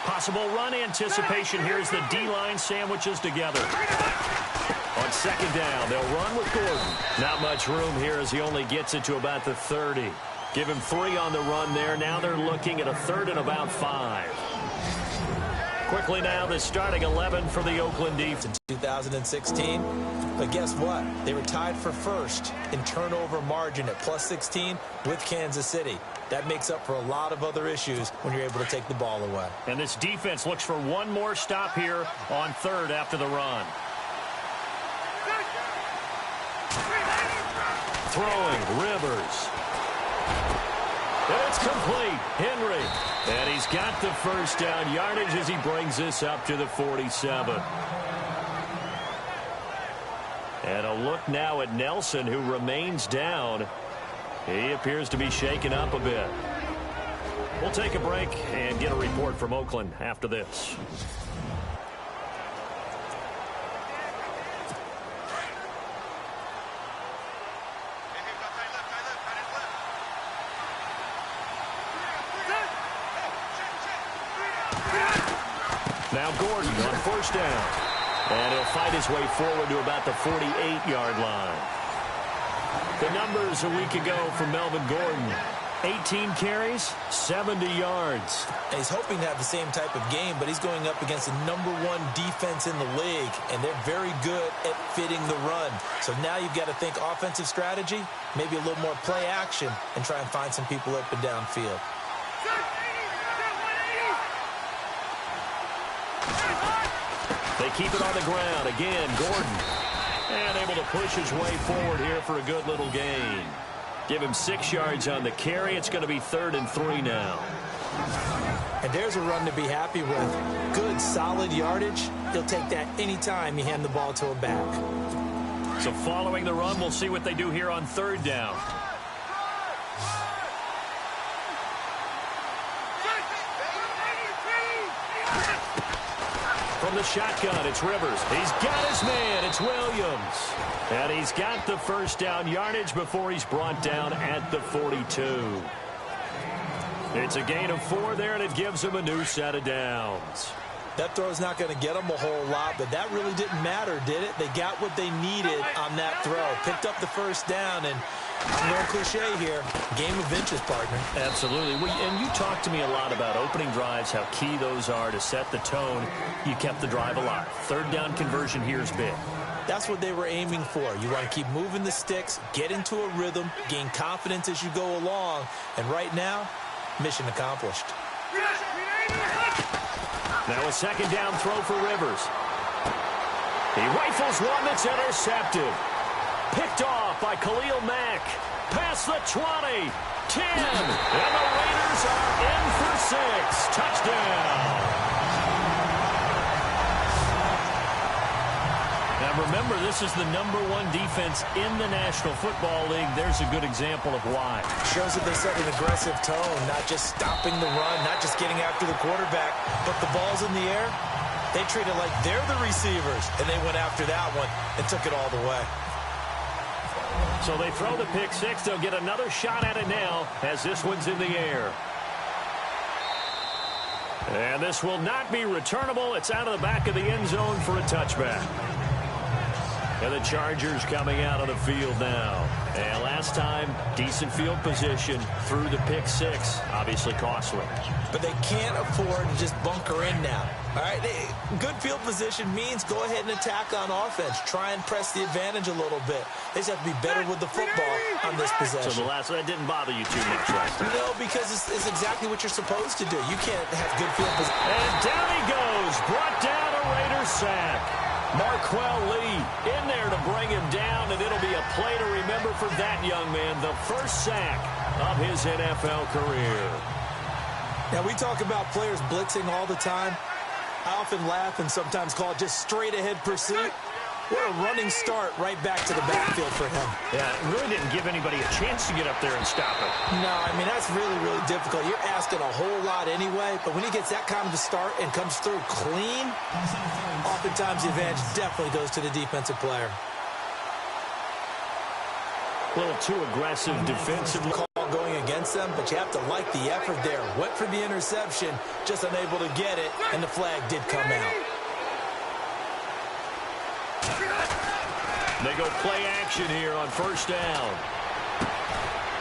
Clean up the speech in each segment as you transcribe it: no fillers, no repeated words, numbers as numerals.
Possible run anticipation here as the D-line sandwiches together. On second down, they'll run with Gordon. Not much room here as he only gets it to about the 30. Give him 3 on the run there. Now they're looking at a 3rd and about 5. Quickly now, the starting 11 for the Oakland defense. In 2016, but guess what? They were tied for first in turnover margin at plus 16 with Kansas City. That makes up for a lot of other issues when you're able to take the ball away. And this defense looks for one more stop here on 3rd after the run. Throwing, Rivers. And it's complete. Henry. And he's got the first down yardage as he brings this up to the 47. And a look now at Nelson, who remains down. He appears to be shaken up a bit. We'll take a break and get a report from Oakland after this. Now Gordon on first down. And he'll fight his way forward to about the 48-yard line. The numbers a week ago for Melvin Gordon. 18 carries, 70 yards. He's hoping to have the same type of game, but he's going up against the #1 defense in the league, and they're very good at fitting the run. So now you've got to think offensive strategy, maybe a little more play action, and try and find some people up and downfield. They keep it on the ground. Again, Gordon. And able to push his way forward here for a good little gain. Give him 6 yards on the carry. It's going to be 3rd and 3 now. And there's a run to be happy with. Good, solid yardage. He'll take that anytime you hand the ball to him back. So following the run, we'll see what they do here on 3rd down. From the shotgun, it's Rivers. He's got his man. It's Williams. And he's got the first down yardage before he's brought down at the 42. It's a gain of 4 there, and it gives him a new set of downs. That throw's not going to get them a whole lot, but that really didn't matter, did it? They got what they needed on that throw. Picked up the first down, and I'm going cliche here. Game of inches, partner. Absolutely. And you talked to me a lot about opening drives, how key those are to set the tone. You kept the drive alive. 3rd down conversion here is big. That's what they were aiming for. You want to keep moving the sticks, get into a rhythm, gain confidence as you go along. And right now, mission accomplished. Now a 2nd down throw for Rivers. He rifles one that's intercepted. Picked off by Khalil Mack. Past the 20, 10, and the Raiders are in for 6. Touchdown. Now remember, this is the #1 defense in the National Football League. There's a good example of why. Shows that they set an aggressive tone, not just stopping the run, not just getting after the quarterback, but the ball's in the air. They treat it like they're the receivers, and they went after that one and took it all the way. So they throw the pick 6. They'll get another shot at it now as this one's in the air. And this will not be returnable. It's out of the back of the end zone for a touchback. And the Chargers coming out of the field now. And last time, decent field position through the pick 6. Obviously costly. But they can't afford to just bunker in now. All right, good field position means go ahead and attack on offense. Try and press the advantage a little bit. They just have to be better with the football on this possession. So the last one, that didn't bother you too much last time. No, because it's exactly what you're supposed to do. You can't have good field position. And down he goes. Brought down a Raiders sack. Marquell Lee in there to bring him down, and it'll be a play to remember for that young man. The first sack of his NFL career. Now, we talk about players blitzing all the time. I often laugh and sometimes call it just straight-ahead pursuit. What a running start right back to the backfield for him. Yeah, it really didn't give anybody a chance to get up there and stop it. No, I mean, that's really, really difficult. You're asking a whole lot anyway, but when he gets that kind of a start and comes through clean, oftentimes the advantage definitely goes to the defensive player. A little too aggressive defensively. Call going against against them, but you have to like the effort there. Went for the interception, just unable to get it, and the flag did come out. They go play action here on first down.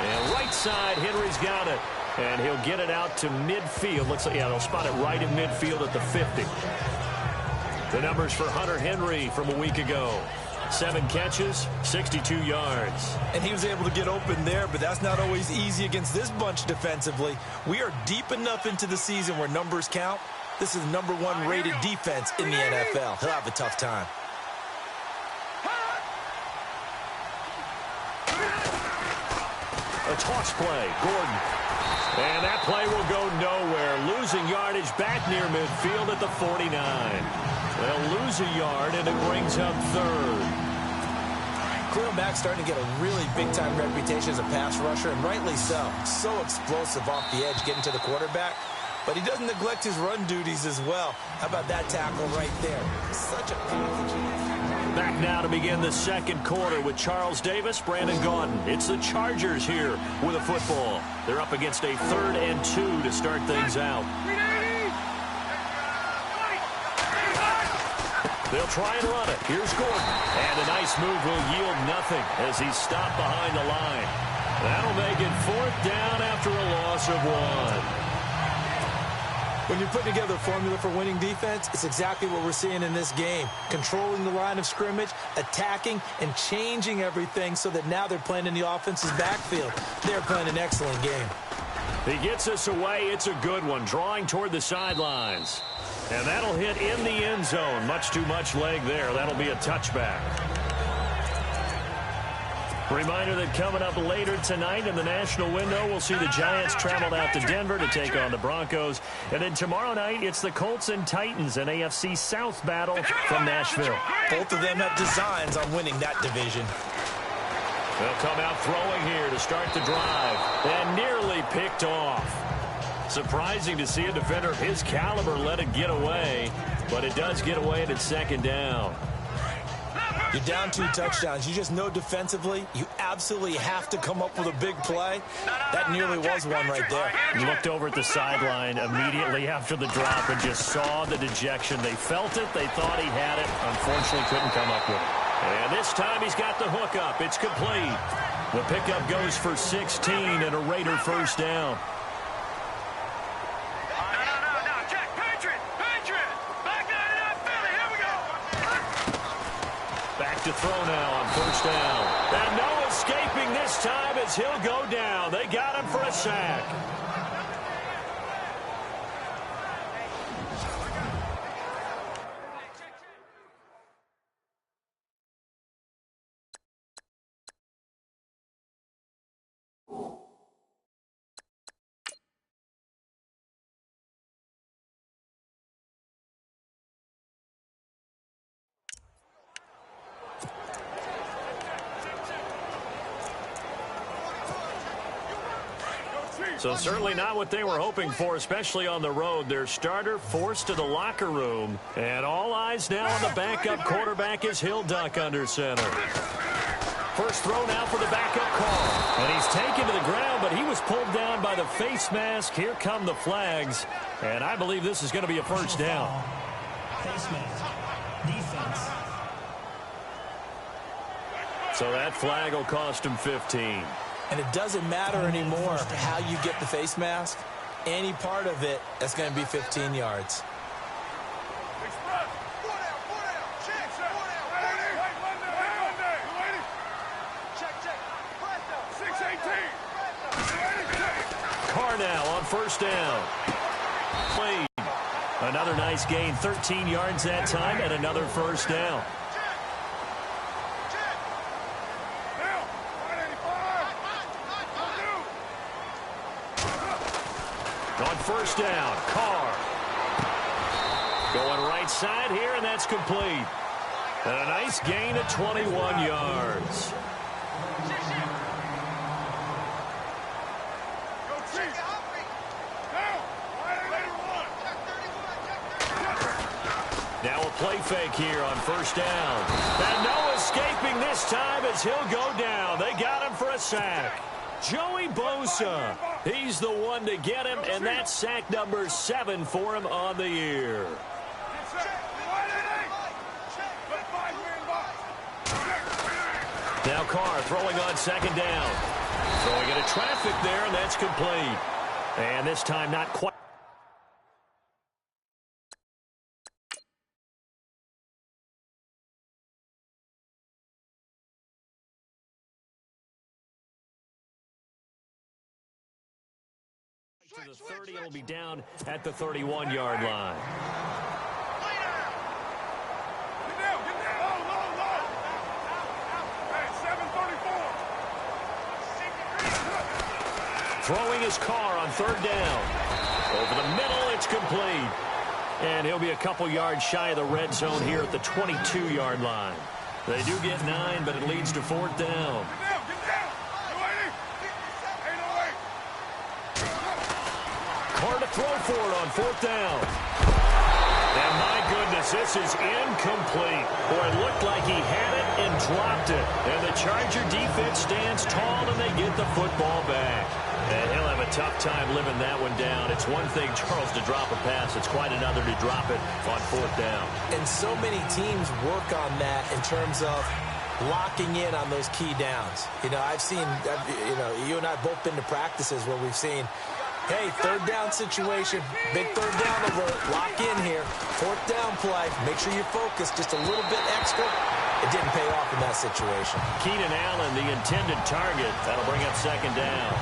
And right side, Henry's got it. And he'll get it out to midfield. Looks like, yeah, they'll spot it right in midfield at the 50. The numbers for Hunter Henry from a week ago. 7 catches, 62 yards. And he was able to get open there, but that's not always easy against this bunch defensively. We are deep enough into the season where numbers count. This is the #1 rated defense in the NFL. He'll have a tough time. A toss play, Gordon. And that play will go nowhere. Losing yardage back near midfield at the 49. They'll lose a yard, and it brings up third. Khalil Mack's starting to get a really big-time reputation as a pass rusher, and rightly so. So explosive off the edge, getting to the quarterback. But he doesn't neglect his run duties as well. How about that tackle right there? Such a passage. Back now to begin the second quarter with Charles Davis, Brandon Gaudin. It's the Chargers here with a football. They're up against a 3rd and 2 to start things out. They'll try and run it. Here's Gordon. And a nice move will yield nothing as he's stopped behind the line. That'll make it 4th down after a loss of 1. When you're putting together a formula for winning defense, it's exactly what we're seeing in this game. Controlling the line of scrimmage, attacking, and changing everything so that now they're playing in the offense's backfield. They're playing an excellent game. He gets us away. It's a good one, drawing toward the sidelines. And that'll hit in the end zone. Much too much leg there. That'll be a touchback. Reminder that coming up later tonight in the national window, we'll see the Giants travel out to Denver to take on the Broncos. And then tomorrow night, it's the Colts and Titans, an AFC South battle from Nashville. Both of them have designs on winning that division. They'll come out throwing here to start the drive. And nearly picked off. Surprising to see a defender of his caliber let it get away. But it does get away and it's 2nd down. You're down 2 touchdowns. You just know defensively you absolutely have to come up with a big play. That nearly was one right there. He looked over at the sideline immediately after the drop and just saw the dejection. They felt it. They thought he had it. Unfortunately, couldn't come up with it. And this time he's got the hook up. It's complete. The pickup goes for 16 and a Raider 1st down. To throw now on 1st down. And no escaping this time as he'll go down. They got him for a sack. So certainly not what they were hoping for, especially on the road. Their starter forced to the locker room. And all eyes now on the backup quarterback as he'll duck under center. First throw now for the backup call. And he's taken to the ground, but he was pulled down by the face mask. Here come the flags. And I believe this is going to be a 1st down. Face mask. Defense. So that flag will cost him 15. And it doesn't matter anymore how you get the face mask. Any part of it, that's going to be 15 yards. Carnell on 1st down. Played. Another nice gain, 13 yards that time, and another 1st down. On 1st down, Carr. Going right side here, and that's complete. And a nice gain of 21 yards. Now a play fake here on 1st down. And no escaping this time as he'll go down. They got him for a sack. Joey Bosa He's the one to get him, and that's sack number 7 for him on the year. Now Carr throwing on second down. Throwing into traffic there, and that's complete. And this time not quite. To the 30, it'll be down at the 31-yard line. Throwing his car on third down. Over the middle, it's complete. And he'll be a couple yards shy of the red zone here at the 22-yard line. They do get 9, but it leads to fourth down. Carr to throw for it on fourth down. And my goodness, this is incomplete. Boy, it looked like he had it and dropped it. And the Charger defense stands tall and they get the football back. And he'll have a tough time living that one down. It's one thing, Charles, to drop a pass. It's quite another to drop it on fourth down. And so many teams work on that in terms of locking in on those key downs. You know, you and I have both been to practices where we've seen, hey, third down situation, big third down alert, lock in here, fourth down play, make sure you focus just a little bit extra. It didn't pay off in that situation. Keenan Allen, the intended target. That'll bring up second down.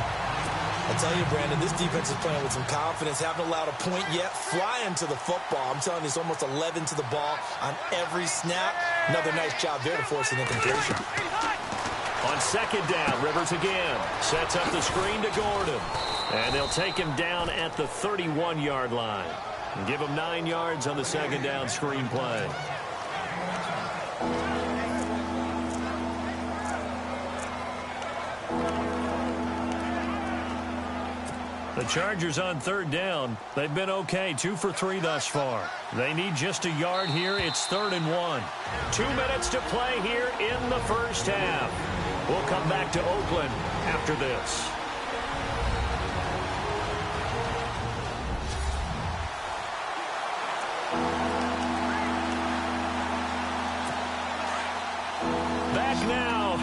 I tell you, Brandon, this defense is playing with some confidence. Haven't allowed a point yet. Flying to the football. I'm telling you, it's almost 11 to the ball on every snap. Another nice job there to force an incompletion. On second down, Rivers again. Sets up the screen to Gordon. And they'll take him down at the 31-yard line. And give him 9 yards on the second down screen play. The Chargers on third down. They've been okay, 2 for 3 thus far. They need just a yard here. It's 3rd and 1. 2 minutes to play here in the first half. We'll come back to Oakland after this. Back now.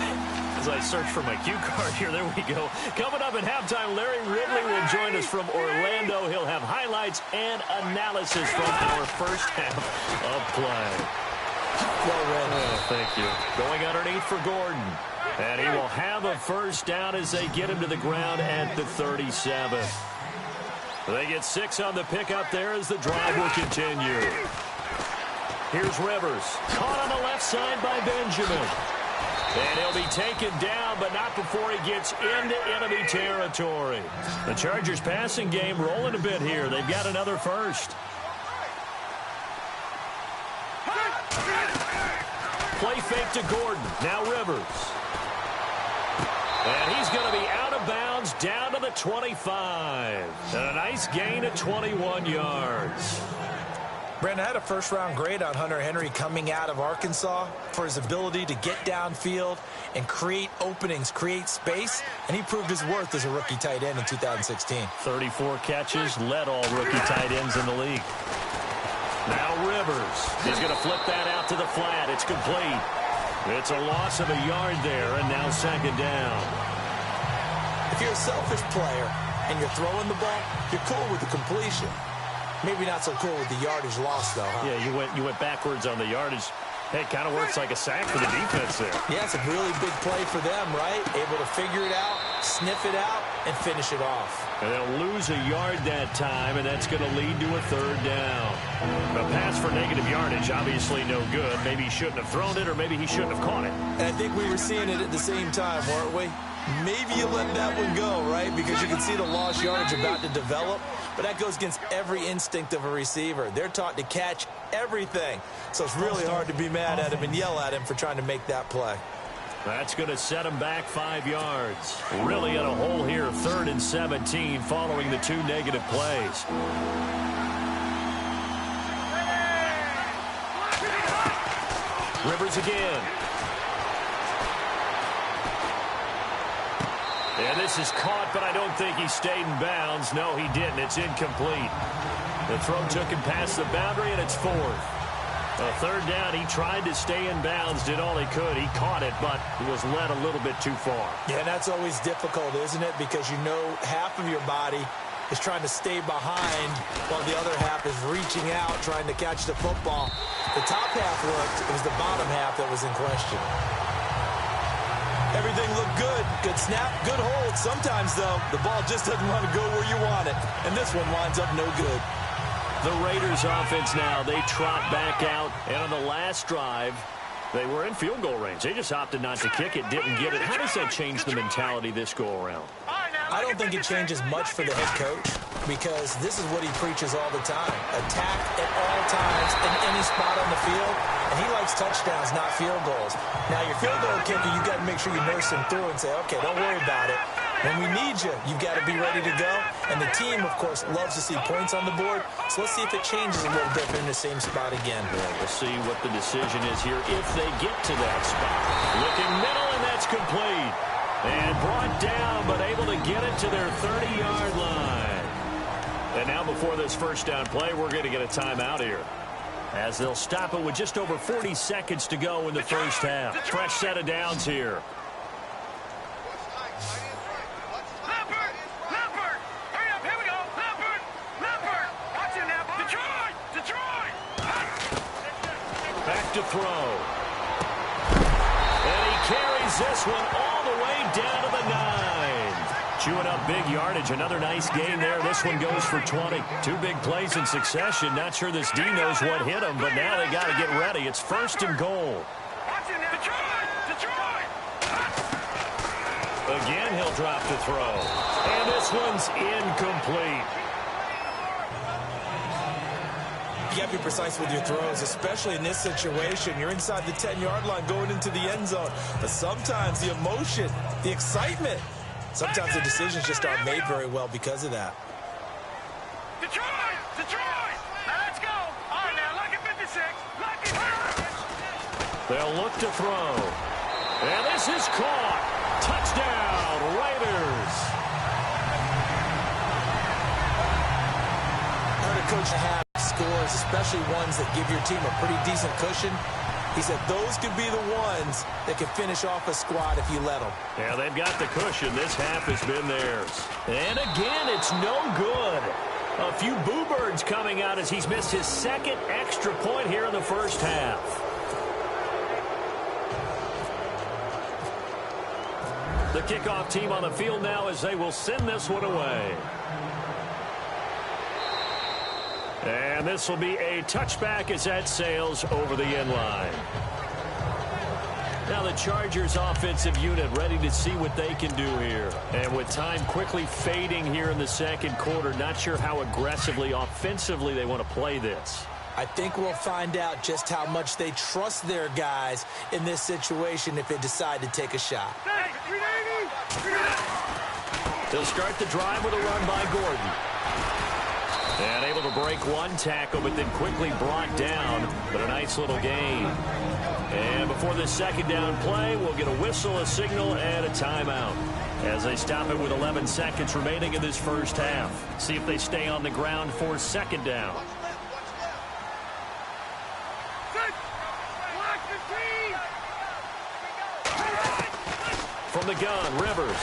As I search for my cue card here, there we go. Coming up at halftime, Larry Ridley will join us from Orlando. He'll have highlights and analysis from our first half of play. Well read. Oh, thank you. Going underneath for Gordon. And he will have a first down as they get him to the ground at the 37. They get 6 on the pickup there as the drive will continue. Here's Rivers. Caught on the left side by Benjamin. And he'll be taken down, but not before he gets into enemy territory. The Chargers passing game rolling a bit here. They've got another first. Play fake to Gordon. Now Rivers. And he's going to be out of bounds down to the 25. And a nice gain of 21 yards. Brandon, I had a first-round grade on Hunter Henry coming out of Arkansas for his ability to get downfield and create openings, create space, and he proved his worth as a rookie tight end in 2016. 34 catches, led all rookie tight ends in the league. Now Rivers. He's going to flip that out to the flat. It's complete. It's a loss of a yard there, and now second down. If you're a selfish player and you're throwing the ball, you're cool with the completion. Maybe not so cool with the yardage loss, though, huh? Yeah, you went backwards on the yardage. Hey, it kind of works like a sack for the defense there. Yeah, it's a really big play for them, right? Able to figure it out, sniff it out, and finish it off. And they'll lose a yard that time, and that's going to lead to a third down. A pass for negative yardage, obviously no good. Maybe he shouldn't have thrown it, or maybe he shouldn't have caught it. And I think we were seeing it at the same time, weren't we? Maybe you let that one go, right? Because you can see the lost yardage about to develop. But that goes against every instinct of a receiver. They're taught to catch everything. So it's really hard to be mad at him and yell at him for trying to make that play. That's going to set him back 5 yards. Really in a hole here, 3rd and 17 following the 2 negative plays. Rivers again. And this is caught, but I don't think he stayed in bounds. No, he didn't. It's incomplete. The throw took him past the boundary, and it's fourth. A third down, he tried to stay in bounds, did all he could. He caught it, but he was led a little bit too far. Yeah, and that's always difficult, isn't it? Because you know half of your body is trying to stay behind while the other half is reaching out, trying to catch the football. The top half worked. It was the bottom half that was in question. Everything looked good. Good snap, good hold. Sometimes, though, the ball just doesn't want to go where you want it. And this one winds up no good. The Raiders offense now, they trot back out. And on the last drive, they were in field goal range. They just opted not to kick it, didn't get it. How does that change the mentality this go-around? I don't think it changes much for the head coach because this is what he preaches all the time. Attack at all times in any spot on the field. And he likes touchdowns, not field goals. Now, your field goal kicker, you've got to make sure you nurse him through and say, okay, don't worry about it. When we need you, you've got to be ready to go. And the team, of course, loves to see points on the board. So let's see if it changes a little bit in the same spot again. Yeah, we'll see what the decision is here if they get to that spot. Looking middle, and that's complete. And brought down, but able to get it to their 30-yard line. And now before this first down play, we're going to get a timeout here, as they'll stop it with just over 40 seconds to go in the first half. Fresh set of downs here. Back to throw. And he carries this one all the way down to the 9. Chewing up big yardage. Another nice gain there. This one goes for 20. Two big plays in succession. Not sure this D knows what hit him, but now they got to get ready. It's first and goal. Again, he'll drop to throw. And this one's incomplete. You got to be precise with your throws, especially in this situation. You're inside the 10-yard line going into the end zone. But sometimes the emotion, the excitement, sometimes the decisions just aren't made very well because of that. Detroit! Now let's go. All right, now, look at 56. They'll look to throw. And this is caught. Touchdown, Raiders. Heard a coach have scores, especially ones that give your team a pretty decent cushion. He said those could be the ones that can finish off a squad if you let them. Yeah, they've got the cushion. This half has been theirs. And again, it's no good. A few boo birds coming out as he's missed his second extra point here in the first half. The kickoff team on the field now as they will send this one away. And this will be a touchback as that sails over the end line. Now the Chargers offensive unit ready to see what they can do here. And with time quickly fading here in the second quarter, not sure how aggressively, offensively they want to play this. I think we'll find out just how much they trust their guys in this situation if they decide to take a shot. They'll start the drive with a run by Gordon. And able to break one tackle, but then quickly brought down. But a nice little gain. And before this second down play, we'll get a whistle, a signal, and a timeout, as they stop it with 11 seconds remaining in this first half. See if they stay on the ground for second down. From the gun, Rivers.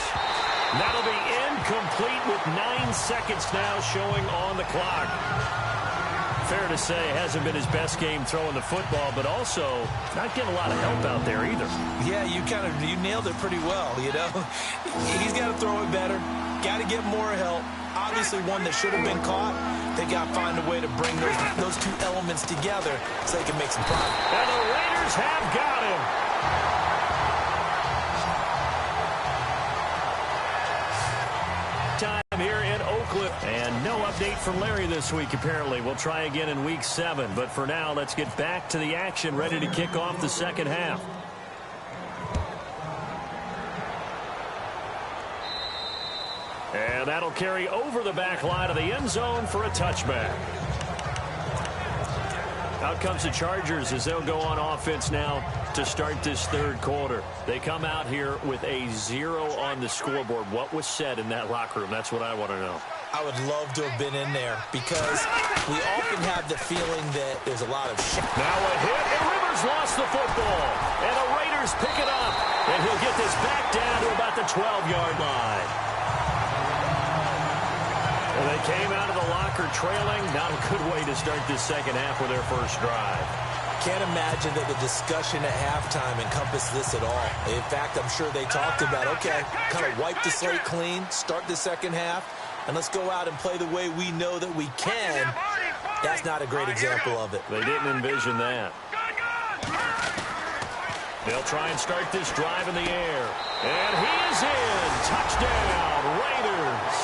That'll be incomplete with 9 seconds now showing on the clock. Fair to say, hasn't been his best game throwing the football, but also not getting a lot of help out there either. Yeah, you nailed it pretty well, you know. He's got to throw it better, got to get more help. Obviously one that should have been caught. They got to find a way to bring those two elements together so they can make some progress. And the Raiders have got him. Time here in Oakland. And no update from Larry this week, apparently. We'll try again in week 7. But for now, let's get back to the action, ready to kick off the second half. And that'll carry over the back line of the end zone for a touchback. Out comes the Chargers as they'll go on offense now to start this third quarter. They come out here with a 0 on the scoreboard. What was said in that locker room? That's what I want to know. I would love to have been in there because we often have the feeling that there's a lot of shit. Now a hit, and Rivers lost the football. And the Raiders pick it up. And he'll get this back down to about the 12-yard line. And they came out of the locker trailing. Not a good way to start this second half with their first drive. Can't imagine that the discussion at halftime encompassed this at all. In fact, I'm sure they talked about, okay, kind of wipe the slate clean, start the second half, and let's go out and play the way we know that we can. That's not a great example of it. They didn't envision that. They'll try and start this drive in the air. And he is in. Touchdown, Raiders.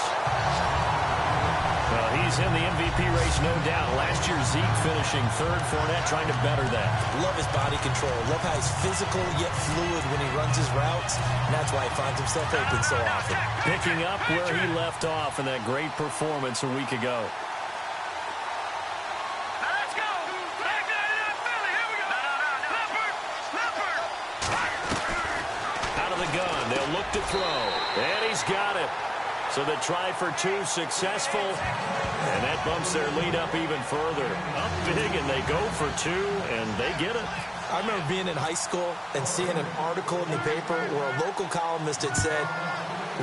Well, he's in the MVP race, no doubt. Last year, Zeke finishing third. Fournette trying to better that. Love his body control. Love how he's physical yet fluid when he runs his routes. And that's why he finds himself open so often. Picking up where he left off in that great performance a week ago. They'll look to throw, and he's got it. So they try for 2, successful, and that bumps their lead up even further. Up big, and they go for 2, and they get it. I remember being in high school and seeing an article in the paper where a local columnist had said,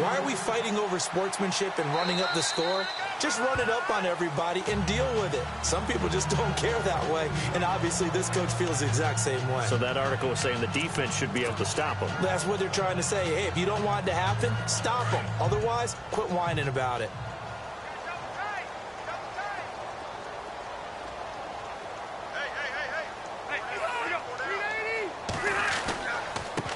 why are we fighting over sportsmanship and running up the score? Just run it up on everybody and deal with it. Some people just don't care that way, and obviously this coach feels the exact same way. So that article was saying the defense should be able to stop them. That's what they're trying to say. Hey, if you don't want it to happen, stop them. Otherwise, quit whining about it.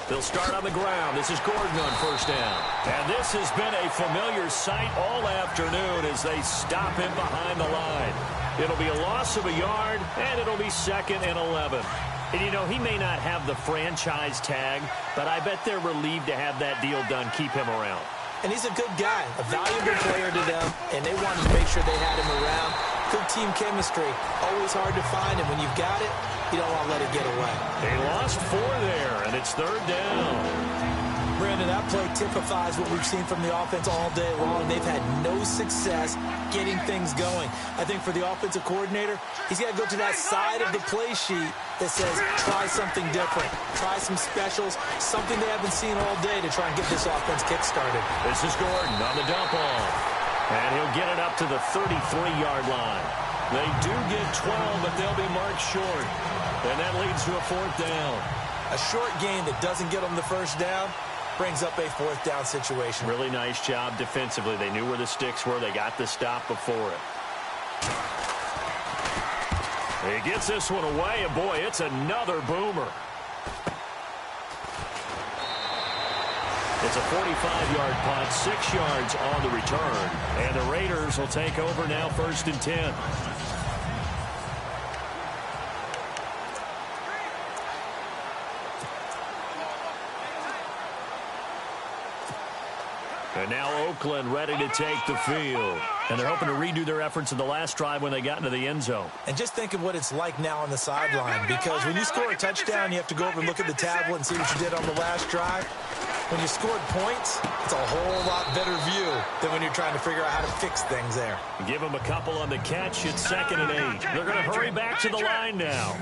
They'll start on the ground. This is Gordon on first down. And this has been a familiar sight all afternoon as they stop him behind the line. It'll be a loss of a yard, and it'll be 2nd and 11. And, you know, he may not have the franchise tag, but I bet they're relieved to have that deal done, keep him around. And he's a good guy, a valuable player to them, and they wanted to make sure they had him around. Good team chemistry. Always hard to find, and when you've got it, you don't want to let it get away. They lost 4 there, and it's 3rd down. Brandon, that play typifies what we've seen from the offense all day long. They've had no success getting things going. I think for the offensive coordinator, he's got to go to that side of the play sheet that says, try something different. Try some specials, something they haven't seen all day to try and get this offense kick-started. This is Gordon on the dump off. And he'll get it up to the 33-yard line. They do get 12, but they'll be marked short. And that leads to a 4th down. A short gain that doesn't get them the first down brings up a 4th down situation. Really nice job defensively. They knew where the sticks were. They got the stop before it. He gets this one away, and boy, it's another boomer. It's a 45-yard punt, 6 yards on the return. And the Raiders will take over now, 1st and 10. And now Oakland ready to take the field. And they're hoping to redo their efforts in the last drive when they got into the end zone. And just think of what it's like now on the sideline, because when you score a touchdown, you have to go over and look at the tablet and see what you did on the last drive. When you scored points, it's a whole lot better view than when you're trying to figure out how to fix things there. Give them a couple on the catch. It's 2nd and 8. They're going to hurry back to the line now.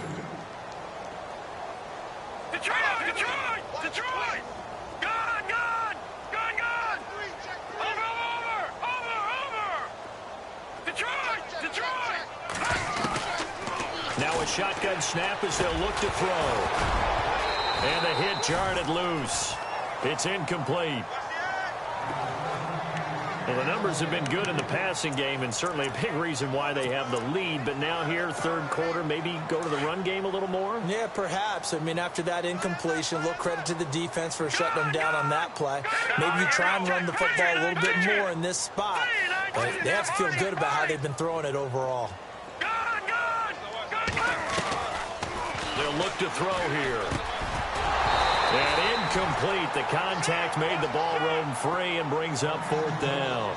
Detroit! Detroit! Detroit! Gone! Gone! Gone! Gone! Over! Detroit! Detroit! Now a shotgun snap as they'll look to throw. And the hit jarred it loose. It's incomplete. Well, the numbers have been good in the passing game, and certainly a big reason why they have the lead. But now here, 3rd quarter, maybe go to the run game a little more? Yeah, perhaps. I mean, after that incompletion, a little credit to the defense for shutting them down on that play. Maybe you try and run the football a little bit more in this spot. But they have to feel good about how they've been throwing it overall. They'll look to throw here. And incomplete. The contact made the ball roam free and brings up 4th down.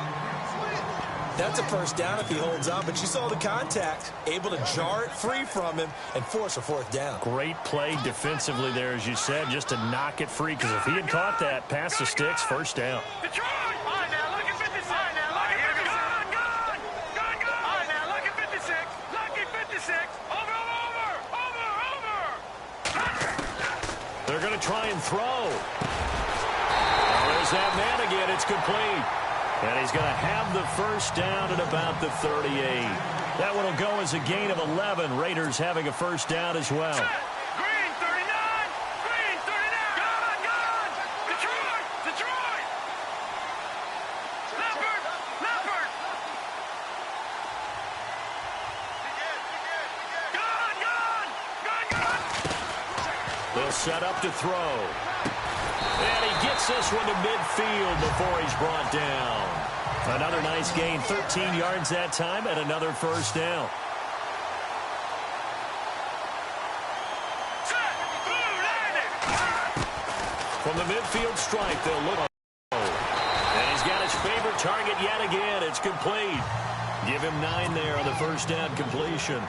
That's a first down if he holds on, but you saw the contact. Able to jar it free from him and force a fourth down. Great play defensively there, as you said, just to knock it free, because if he had caught that, past the sticks, first down. Detroit! All right, now look at 56. All right, now look at 56. All right, now look at 56. Lucky 56. Over. They're going to try and throw. There's that man again. It's complete. And he's going to have the first down at about the 38. That one will go as a gain of 11. Raiders having a first down as well. Green 39. Green 39. Gone. Detroit. Leopard. Gone. They'll set up to throw. And he gets this one to midfield before he's brought down. Another nice gain, 13 yards that time, and another first down. From the midfield stripe, they'll look. And he's got his favorite target yet again. It's complete. Give him 9 there on the first down completion.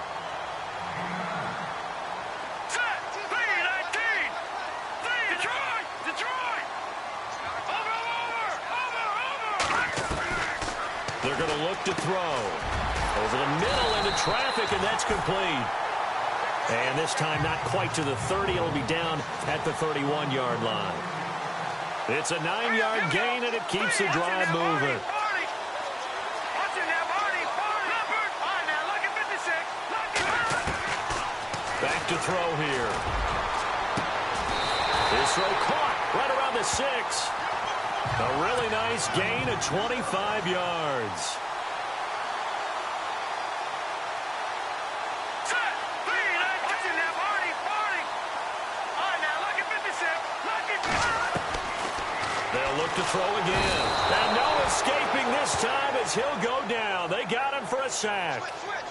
They're going to look to throw. Over the middle into traffic, and that's complete. And this time not quite to the 30. It'll be down at the 31-yard line. It's a 9-yard gain, and it keeps the drive moving. Back to throw here. His throw caught right around the 6. A really nice gain of 25 yards. They'll look to throw again. And no escaping this time as he'll go down. They got him for a sack.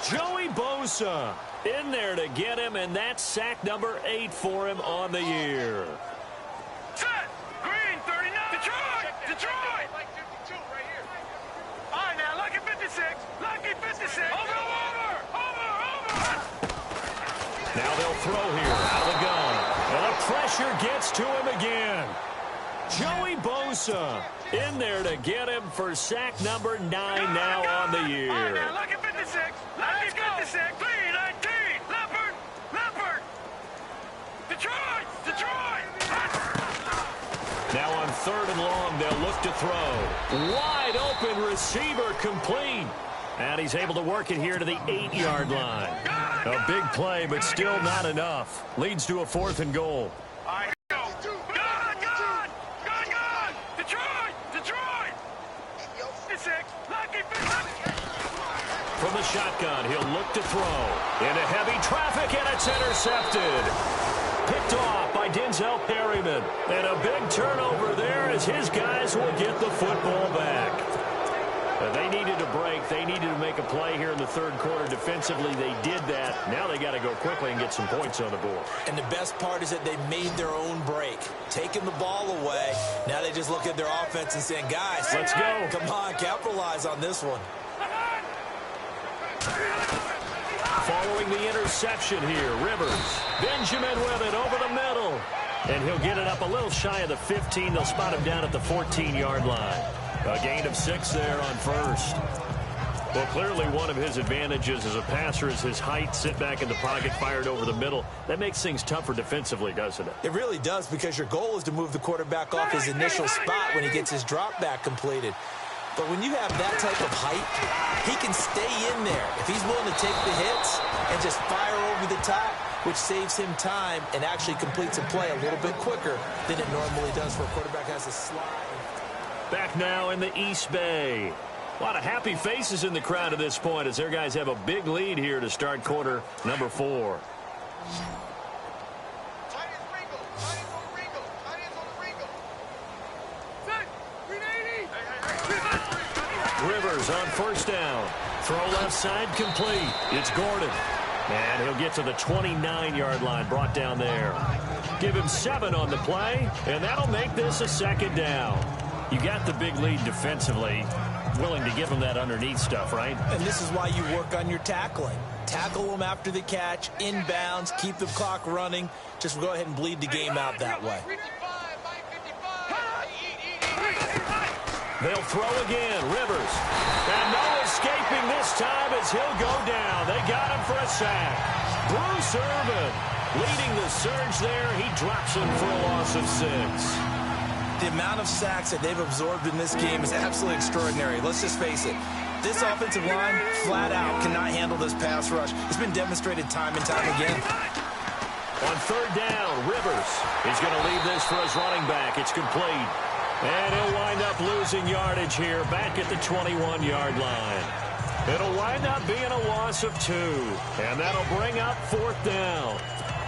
Joey Bosa in there to get him, and that's sack number 8 for him on the year. Detroit! Like 52 right here. All right, now, lucky 56. Lucky 56. Over. Now they'll throw here out of the gun. And the pressure gets to him again. Joey Bosa in there to get him for sack number 9 now on the year. All right, now, lucky 56. Lucky 56. 319. Leopard. Detroit. Now on 3rd and long, they'll look to throw. Wide open receiver complete. And he's able to work it here to the 8-yard line. A big play, but still not enough. Leads to a 4th and goal. All right, go. Gone. Detroit. 56. Lucky 56. From the shotgun, he'll look to throw. Into heavy traffic, and it's intercepted. Picked off by Denzel Perryman. And a big turnover there as his guys will get the football back. They needed a break. They needed to make a play here in the 3rd quarter. Defensively, they did that. Now they got to go quickly and get some points on the board. And the best part is that they made their own break. Taking the ball away. Now they just look at their offense and saying, guys, let's go. Come on, capitalize on this one. Following the interception here, Rivers. Benjamin with it over the middle. And he'll get it up a little shy of the 15. They'll spot him down at the 14-yard line. A gain of 6 there on 1st. Well, clearly one of his advantages as a passer is his height. Sit back in the pocket, fired over the middle. That makes things tougher defensively, doesn't it? It really does, because your goal is to move the quarterback off his initial spot when he gets his drop back completed. But when you have that type of height, he can stay in there. If he's willing to take the hits and just fire over the top, which saves him time and actually completes a play a little bit quicker than it normally does for a quarterback has a slide. Back now in the East Bay. A lot of happy faces in the crowd at this point as their guys have a big lead here to start quarter number 4. Rivers on 1st down. Throw left side complete. It's Gordon. And he'll get to the 29-yard line, brought down there. Give him 7 on the play, and that'll make this a 2nd down. You got the big lead defensively. willing to give him that underneath stuff, right? And this is why you work on your tackling. Tackle them after the catch, inbounds, keep the clock running. Just go ahead and bleed the game out that way. They'll throw again. Rivers. And no escaping this time as he'll go down. They got him for a sack. Bruce Irvin leading the surge there. He drops him for a loss of 6. The amount of sacks that they've absorbed in this game is absolutely extraordinary. Let's just face it. This offensive line, flat out, cannot handle this pass rush. It's been demonstrated time and time again. On third down, Rivers. He's going to leave this for his running back. It's complete. And he'll wind up losing yardage here back at the 21-yard line. It'll wind up being a loss of 2. And that'll bring up fourth down.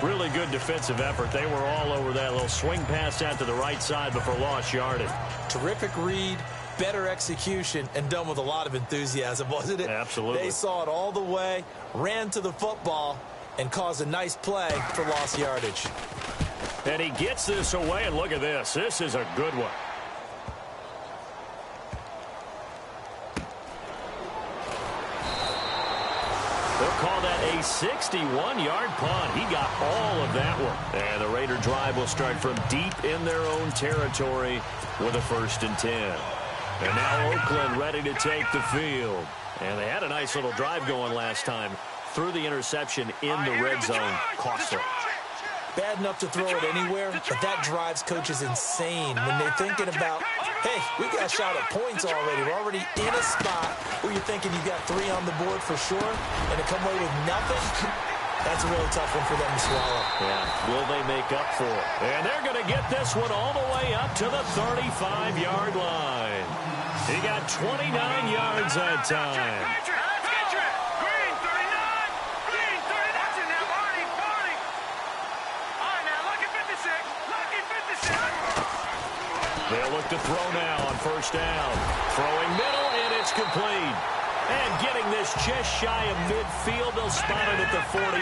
Really good defensive effort. They were all over that little swing pass out to the right side before lost yardage. Terrific read, better execution, and done with a lot of enthusiasm, wasn't it? Absolutely. They saw it all the way, ran to the football, and caused a nice play for lost yardage. And he gets this away, and look at this. This is a good one. They'll call that a 61-yard punt. He got all of that one. And the Raider drive will start from deep in their own territory with a 1st and 10. And now Oakland ready to take the field. And they had a nice little drive going last time. Threw the interception in the red zone. Cost them. Bad enough to throw it anywhere, but that drives coaches insane when they're thinking about, hey, we got a shot at points already. We're already in a spot where you're thinking you got 3 on the board for sure, and to come away with nothing, that's a really tough one for them to swallow. Yeah, will they make up for it? And they're going to get this one all the way up to the 35-yard line. He got 29 yards that time. They'll look to throw now on first down. Throwing middle, and it's complete. And getting this just shy of midfield, they'll spot it at the 49.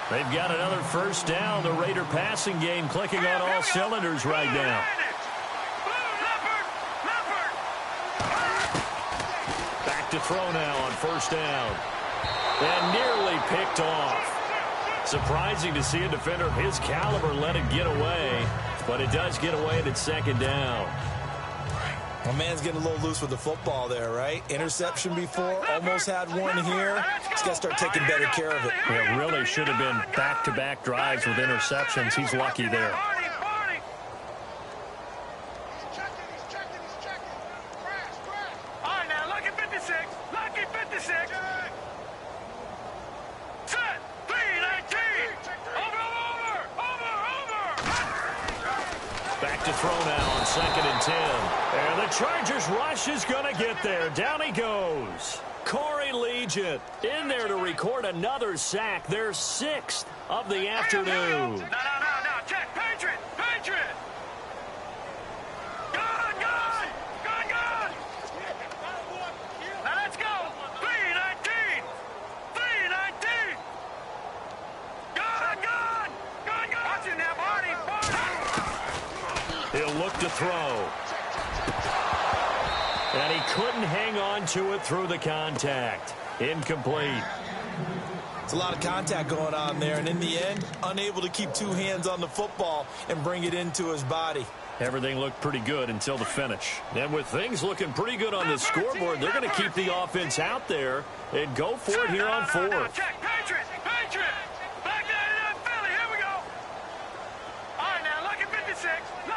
They've got another first down. The Raider passing game clicking on all cylinders right now. Back to throw now on first down. And nearly picked off. Surprising to see a defender of his caliber let it get away. But it does get away at its second down. My man's getting a little loose with the football there, right? Interception before, almost had one here. He's got to start taking better care of it. Yeah, really should have been back-to-back drives with interceptions. He's lucky there. All right, now, lucky 56. Lucky 56. Set. 319. Over. Back to throw now on 2nd and 10. And the Chargers rush is going to get there. Down he goes. Corey Legion in there to record another sack. Their 6th of the afternoon. No. Check. Patriot. Good. Now let's go. 319. Good. Watch it now, Barney. He'll look to throw. And he couldn't hang on to it through the contact. Incomplete. It's a lot of contact going on there, and in the end, unable to keep 2 hands on the football and bring it into his body. Everything looked pretty good until the finish. And with things looking pretty good on the scoreboard, they're going to keep the offense out there and go for it here on 4th. Check. Patriot. Back there in Philly. Here we go. All right, now, lucky 56. No.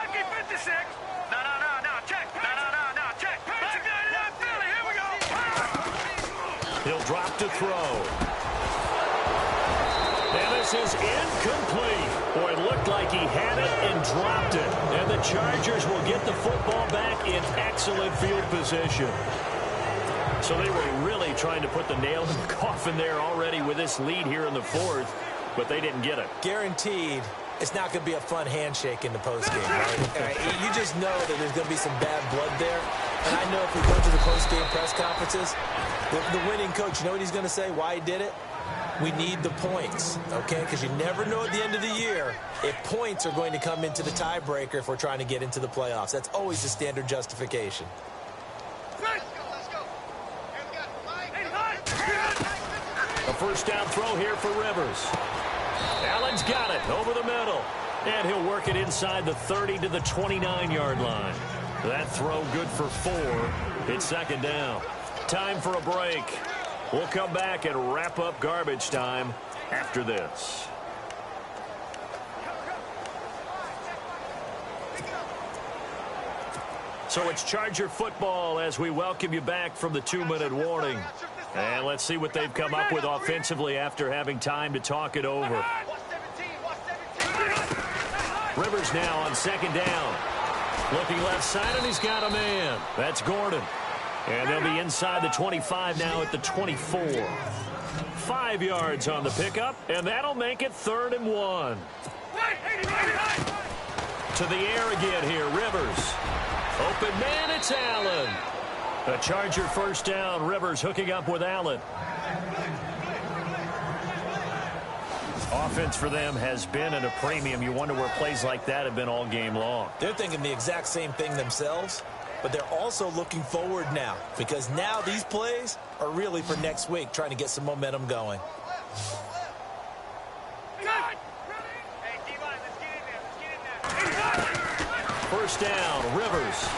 Check. No. Check. Back there in Philly. Here we go. He'll drop to throw. And this is incomplete. Boy, it looked like he had it and dropped it. And the Chargers will get the football back in excellent field position. So they were really trying to put the nail in the coffin there already with this lead here in the 4th, but they didn't get it. Guaranteed, it's not going to be a fun handshake in the postgame, right? You just know that there's going to be some bad blood there. And I know if we go to the postgame press conferences, the winning coach, you know what he's going to say, why he did it? We need the points, okay? Because you never know at the end of the year if points are going to come into the tiebreaker if we're trying to get into the playoffs. That's always the standard justification. first down throw here for Rivers. Allen's got it over the middle. And he'll work it inside the 30 to the 29-yard line. That throw good for 4. It's second down. Time for a break. We'll come back and wrap up garbage time after this. So it's Charger football as we welcome you back from the 2-minute warning. And let's see what they've come up with offensively after having time to talk it over. Rivers now on second down. Looking left side, and he's got a man. That's Gordon. And they'll be inside the 25 now at the 24. 5 yards on the pickup, and that'll make it 3rd and 1. To the air again here, Rivers. Open man, it's Allen. A Charger first down. Rivers hooking up with Allen. Offense for them has been at a premium. You wonder where plays like that have been all game long. They're thinking the exact same thing themselves, but they're also looking forward now because now these plays are really for next week, trying to get some momentum going. First down, Rivers.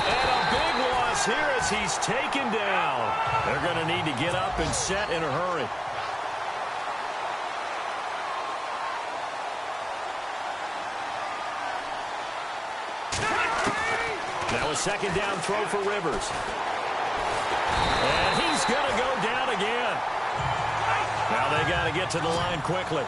And a big loss here as he's taken down. They're going to need to get up and set in a hurry. Now a second down throw for Rivers. And he's going to go down again. Now they got to get to the line quickly.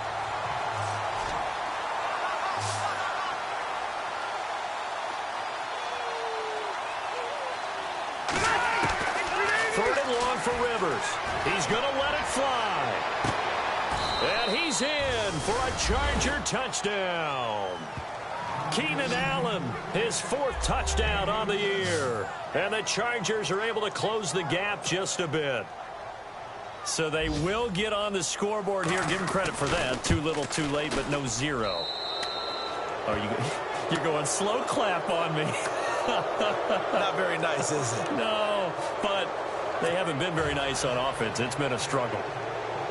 3rd and long for Rivers. He's going to let it fly. And he's in for a Charger touchdown. Keenan Allen, his 4th touchdown on the year. And the Chargers are able to close the gap just a bit. So they will get on the scoreboard here. Give them credit for that. Too little, too late, but no 0. You're going slow clap on me. Not very nice, is it? No, but they haven't been very nice on offense. It's been a struggle.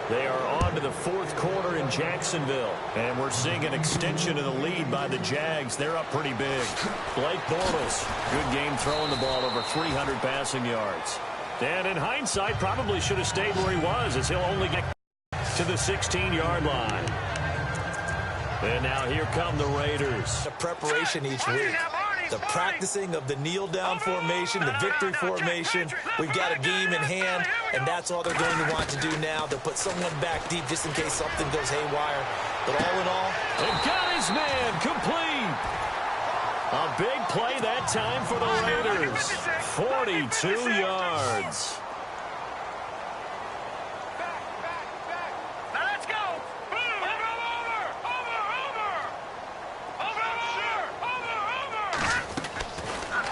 They are on to the 4th quarter in Jacksonville, and we're seeing an extension of the lead by the Jags. They're up pretty big. Blake Bortles, good game throwing the ball, over 300 passing yards. And in hindsight, probably should have stayed where he was, as he'll only get to the 16-yard line. And now here come the Raiders. The preparation each week. The practicing of the kneel-down formation, the victory formation. We've got a game in hand, and that's all they're going to want to do now. They'll put someone back deep just in case something goes haywire. But all in all, and got his man complete. A big play that time for the Raiders. 42 yards.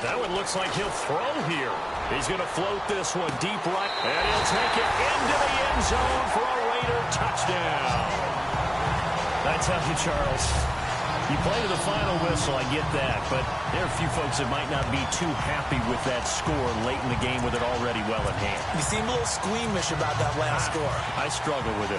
That one looks like he'll throw here. He's going to float this one deep right, and he'll take it into the end zone for a Raider touchdown. I tell you, Charles, you play to the final whistle, I get that, but there are a few folks that might not be too happy with that score late in the game with it already well in hand. You seem a little squeamish about that last score. I struggle with it.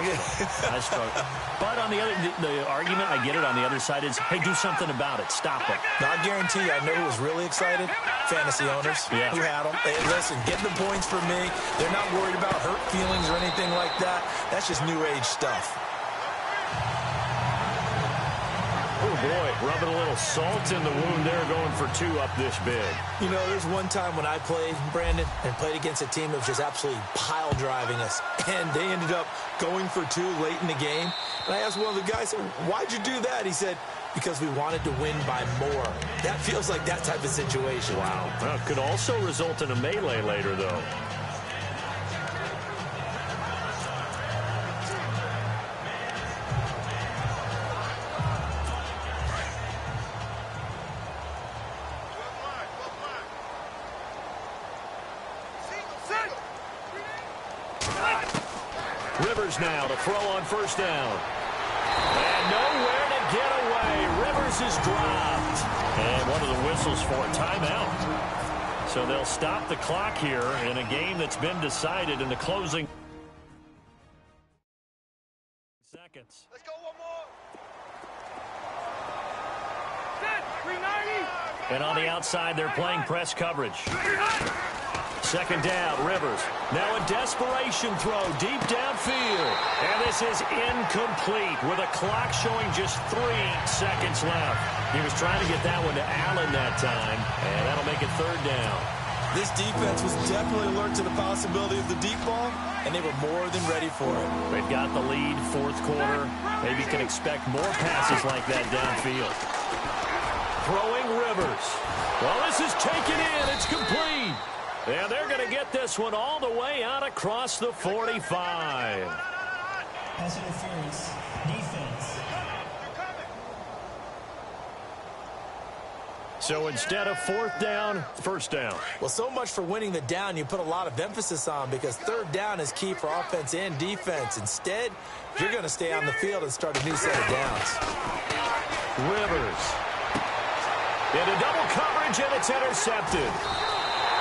I struggle. But on the other, the argument, I get it, on the other side is, hey, do something about it. Stop it. Now, I guarantee you, I know who was really excited. Fantasy owners who had them. Hey, listen, get the points for me. They're not worried about hurt feelings or anything like that. That's just new age stuff. Oh, boy, rubbing a little salt in the wound there, going for 2 up this big. You know, there's one time when I played, Brandon, and played against a team that was just absolutely pile driving us, and they ended up going for 2 late in the game. And I asked one of the guys, why'd you do that? He said, because we wanted to win by more. That feels like that type of situation. Wow. Well, it could also result in a melee later, though. Rivers now to throw on first down. And nowhere to get away. Rivers is dropped. And one of the whistles for a timeout. So they'll stop the clock here in a game that's been decided in the closing seconds. Let's go one more. 390. And on the outside, they're playing press coverage. Second down, Rivers. Now a desperation throw deep downfield. And this is incomplete with a clock showing just 3 seconds left. He was trying to get that one to Allen that time, and that'll make it third down. This defense was definitely alert to the possibility of the deep ball, and they were more than ready for it. They've got the lead, fourth quarter. Maybe can expect more passes like that downfield. Throwing Rivers. Well, this is taken in. It's complete. And they're going to get this one all the way out across the 45. Pass interference. Defense. So instead of fourth down, first down. Well, so much for winning the down you put a lot of emphasis on, because third down is key for offense and defense. Instead, you're going to stay on the field and start a new set of downs. Rivers. Into double coverage, and it's intercepted.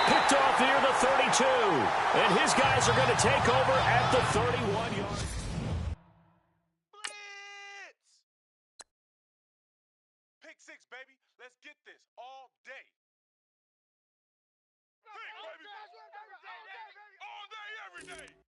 Picked off near the 32. And his guys are going to take over at the 31-yard. Pick six, baby. Let's get this all day. Pick, baby. All day, every day.